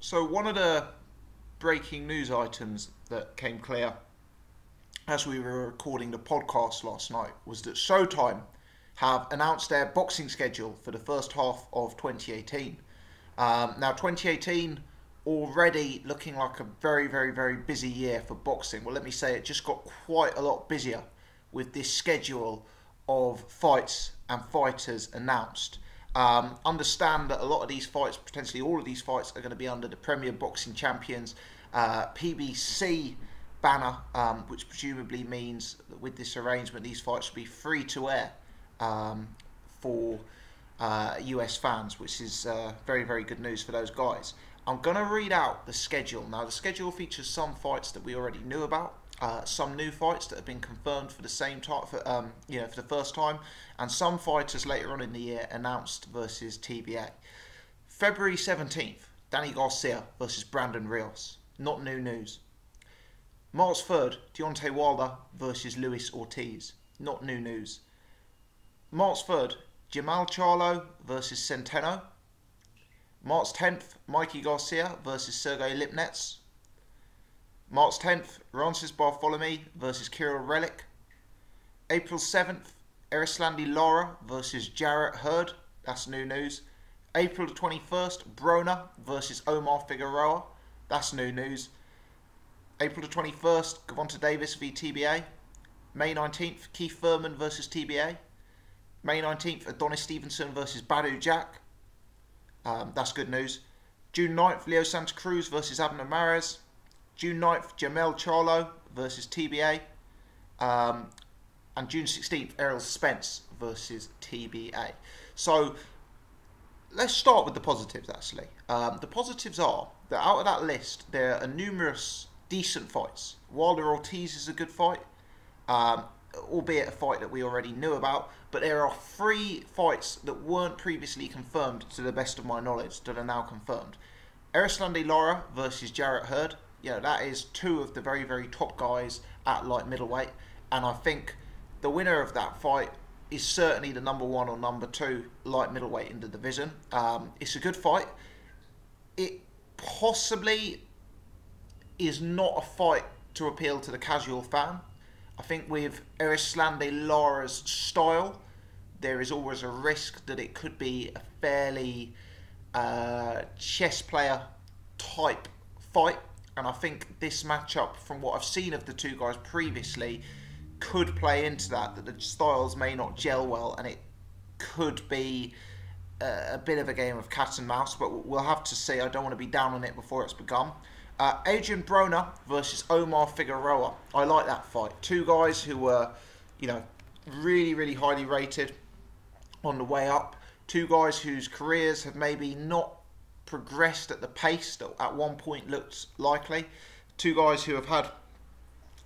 So one of the breaking news items that came clear as we were recording the podcast last night was that Showtime have announced their boxing schedule for the first half of 2018. Now 2018 already looking like a very busy year for boxing. Well, let me say it just got quite a lot busier with this schedule of fights and fighters announced. Understand that a lot of these fights, potentially all of these fights, are going to be under the Premier Boxing Champions PBC banner, which presumably means that with this arrangement these fights will be free to air for US fans, which is very good news for those guys. I'm going to read out the schedule. Now the schedule features some fights that we already knew about, some new fights that have been confirmed for the same time, for the first time, and some fighters later on in the year announced versus TBA. February 17th, Danny Garcia versus Brandon Rios. Not new news. March 3rd, Deontay Wilder versus Luis Ortiz. Not new news. March 3rd, Jamal Charlo versus Centeno. March 10th, Mikey Garcia versus Sergey Lipnets. March 10th, Rances Bartholomew versus Kirill Relic. April 7th, Erislandy Lara versus Jarrett Hurd. That's new news. April the 21st, Broner versus Omar Figueroa. That's new news. April the 21st, Gervonta Davis v TBA. May 19th, Keith Thurman versus TBA. May 19th, Adonis Stevenson versus Badou Jack. That's good news. June 9th, Leo Santa Cruz versus Abner Mares. June 9th, Jamel Charlo versus TBA. And June 16th, Errol Spence versus TBA. So let's start with the positives, actually. The positives are that out of that list, there are numerous decent fights. Wilder Ortiz is a good fight, albeit a fight that we already knew about. But there are 3 fights that weren't previously confirmed, to the best of my knowledge, that are now confirmed. Erislandy Lara versus Jarrett Hurd. That is 2 of the very top guys at light middleweight, and I think the winner of that fight is certainly the number 1 or number 2 light middleweight in the division. It's a good fight. It possibly is not a fight to appeal to the casual fan. I think with Erislandy Lara's style, there is always a risk that it could be a fairly chess player type fight. And I think this matchup, from what I've seen of the 2 guys previously, could play into that the styles may not gel well, and it could be a bit of a game of cat and mouse, but we'll have to see. I don't want to be down on it before it's begun. Adrian Broner versus Omar Figueroa. I like that fight. 2 guys who were, really highly rated on the way up. 2 guys whose careers have maybe not progressed at the pace that at one point looked likely. 2 guys who have had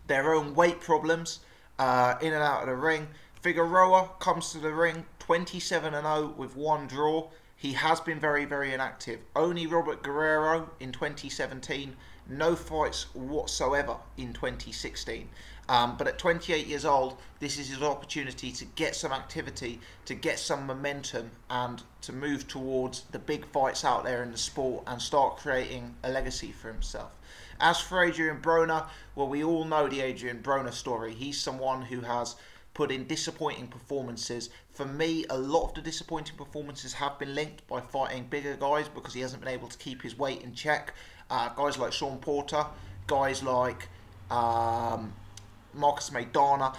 their own weight problems in and out of the ring. Figueroa comes to the ring 27-0 with 1 draw. He has been very inactive. Only Robert Guerrero in 2017. No fights whatsoever in 2016. But at 28 years old, this is his opportunity to get some activity, to get some momentum, and to move towards the big fights out there in the sport and start creating a legacy for himself. As for Adrian Broner, well, we all know the Adrian Broner story. He's someone who has put in disappointing performances. For me, a lot of the disappointing performances have been linked by fighting bigger guys because he hasn't been able to keep his weight in check. Guys like Sean Porter, guys like Marcus Maidana.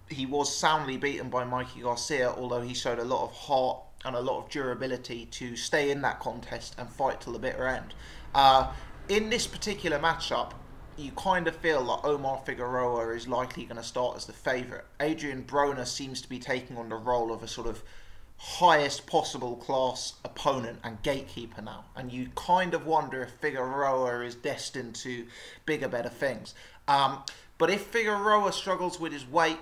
He was soundly beaten by Mikey Garcia, although he showed a lot of heart and a lot of durability to stay in that contest and fight till the bitter end. In this particular matchup, you kind of feel like Omar Figueroa is likely going to start as the favourite. Adrian Broner seems to be taking on the role of a sort of highest possible class opponent and gatekeeper now. And you kind of wonder if Figueroa is destined to bigger, better things. But if Figueroa struggles with his weight,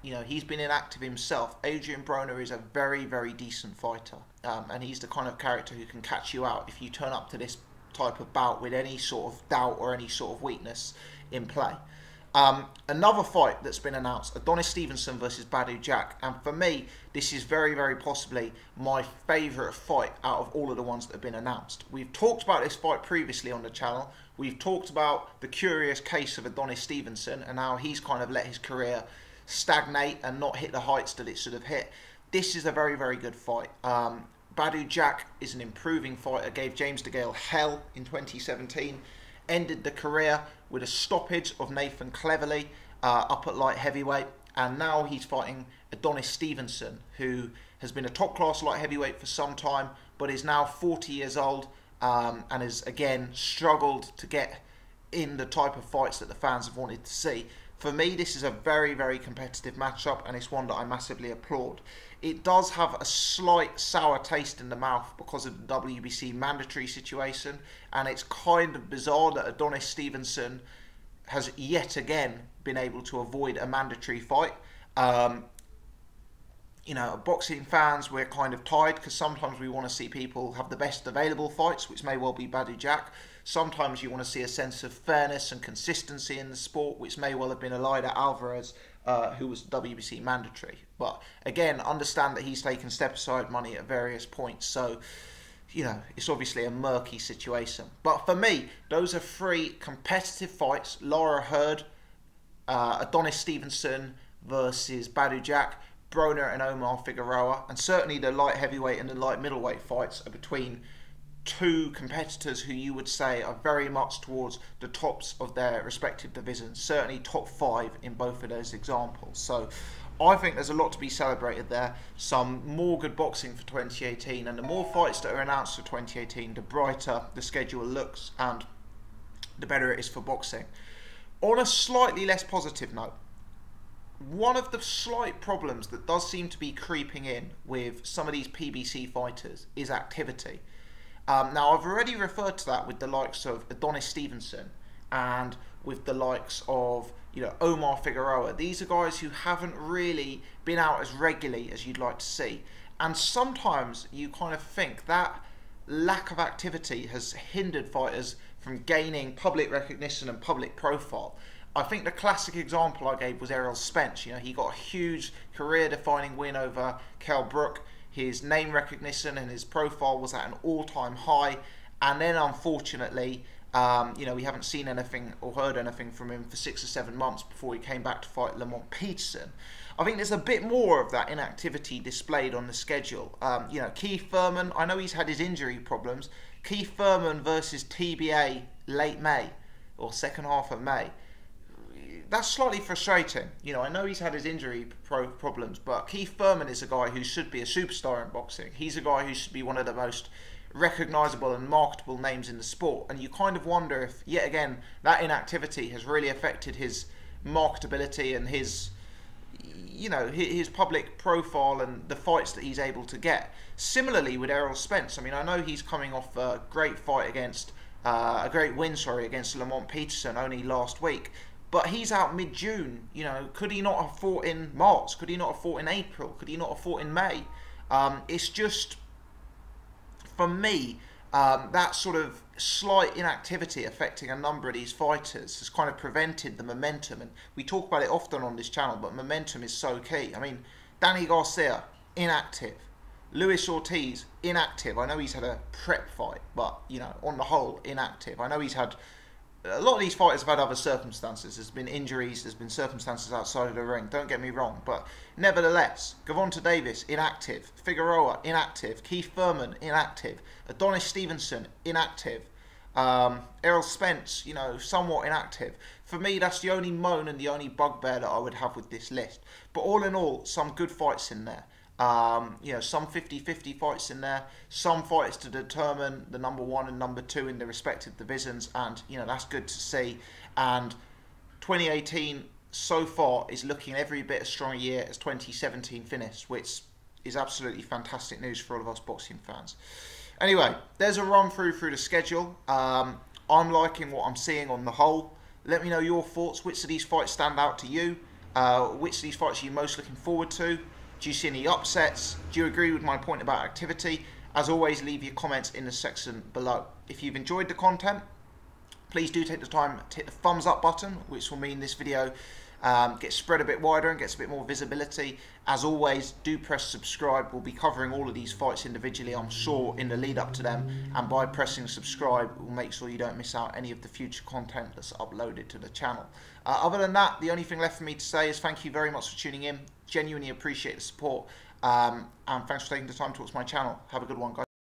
he's been inactive himself. Adrian Broner is a very decent fighter. And he's the kind of character who can catch you out if you turn up to this type of bout with any sort of doubt or any sort of weakness in play. Another fight that's been announced, Adonis Stevenson versus Badou Jack. And for me, this is very, very possibly my favourite fight out of all of the ones that have been announced. We've talked about this fight previously on the channel. We've talked about the curious case of Adonis Stevenson and how he's kind of let his career stagnate and not hit the heights that it should have hit. This is a very, very good fight. Badou Jack is an improving fighter, gave James DeGale hell in 2017, ended the career with a stoppage of Nathan Cleverly up at light heavyweight, and now he's fighting Adonis Stevenson, who has been a top class light heavyweight for some time, but is now 40 years old and has again struggled to get in the type of fights that the fans have wanted to see. For me, this is a very, very competitive matchup, and it's one that I massively applaud. It does have a slight sour taste in the mouth because of the WBC mandatory situation, and it's kind of bizarre that Adonis Stevenson has yet again been able to avoid a mandatory fight. You know, boxing fans, we're kind of tired because sometimes we want to see people have the best available fights, which may well be Badou Jack. Sometimes you want to see a sense of fairness and consistency in the sport, which may well have been Elida Alvarez, who was WBC mandatory. But again, understand that he's taken step-aside money at various points. So, you know, it's obviously a murky situation. But for me, those are three competitive fights. Lara, Hurd, Adonis Stevenson versus Badou Jack, Broner and Omar Figueroa. And certainly the light heavyweight and the light middleweight fights are between two competitors who you would say are very much towards the tops of their respective divisions, certainly top 5 in both of those examples. So I think there's a lot to be celebrated there. Some more good boxing for 2018, and the more fights that are announced for 2018, the brighter the schedule looks and the better it is for boxing. On a slightly less positive note, one of the slight problems that does seem to be creeping in with some of these PBC fighters is activity. Now, I've already referred to that with the likes of Adonis Stevenson and with the likes of, you know, Omar Figueroa. These are guys who haven't really been out as regularly as you'd like to see. And sometimes you kind of think that lack of activity has hindered fighters from gaining public recognition and public profile. I think the classic example I gave was Errol Spence. You know, he got a huge career-defining win over Kell Brook. His name recognition and his profile was at an all-time high, and then unfortunately, you know, we haven't seen anything or heard anything from him for 6 or 7 months before he came back to fight Lamont Peterson. I think there's a bit more of that inactivity displayed on the schedule. You know, Keith Thurman, I know he's had his injury problems. Keith Thurman versus TBA late May or second half of May. That's slightly frustrating. You know, I know he's had his injury problems, but Keith Thurman is a guy who should be a superstar in boxing. He's a guy who should be one of the most recognisable and marketable names in the sport. And you kind of wonder if, yet again, that inactivity has really affected his marketability and his, you know, his public profile and the fights that he's able to get. Similarly with Errol Spence. I mean, I know he's coming off a great fight against, a great win, against Lamont Peterson only last week. But he's out mid-June. You know, could he not have fought in March? Could he not have fought in April? Could he not have fought in May? It's just, for me, that sort of slight inactivity affecting a number of these fighters has kind of prevented the momentum. And we talk about it often on this channel, but momentum is so key. I mean, Danny Garcia, inactive. Luis Ortiz, inactive. I know he's had a prep fight, but, you know, on the whole, inactive. I know he's had... A lot of these fighters have had other circumstances. There's been injuries, there's been circumstances outside of the ring, don't get me wrong. But nevertheless, Gervonta Davis, inactive. Figueroa, inactive. Keith Thurman, inactive. Adonis Stevenson, inactive. Errol Spence, you know, somewhat inactive. For me, that's the only moan and the only bugbear that I would have with this list. But all in all, some good fights in there. You know, some 50-50 fights in there, some fights to determine the number 1 and number 2 in the respective divisions, and, you know, that's good to see. And 2018 so far is looking every bit as strong a year as 2017 finished, which is absolutely fantastic news for all of us boxing fans. Anyway, there's a run through the schedule. I'm liking what I'm seeing on the whole. Let me know your thoughts. Which of these fights stand out to you? Which of these fights are you most looking forward to? Do you see any upsets? Do you agree with my point about activity? As always, leave your comments in the section below. If you've enjoyed the content, Please do take the time to hit the thumbs up button, which will mean this video gets spread a bit wider and gets a bit more visibility. As always, do press subscribe. We'll be covering all of these fights individually, I'm sure, in the lead up to them, and by pressing subscribe, we'll make sure you don't miss out any of the future content that's uploaded to the channel. Other than that, the only thing left for me to say is thank you very much for tuning in. Genuinely appreciate the support, and thanks for taking the time to watch my channel. Have a good one, guys.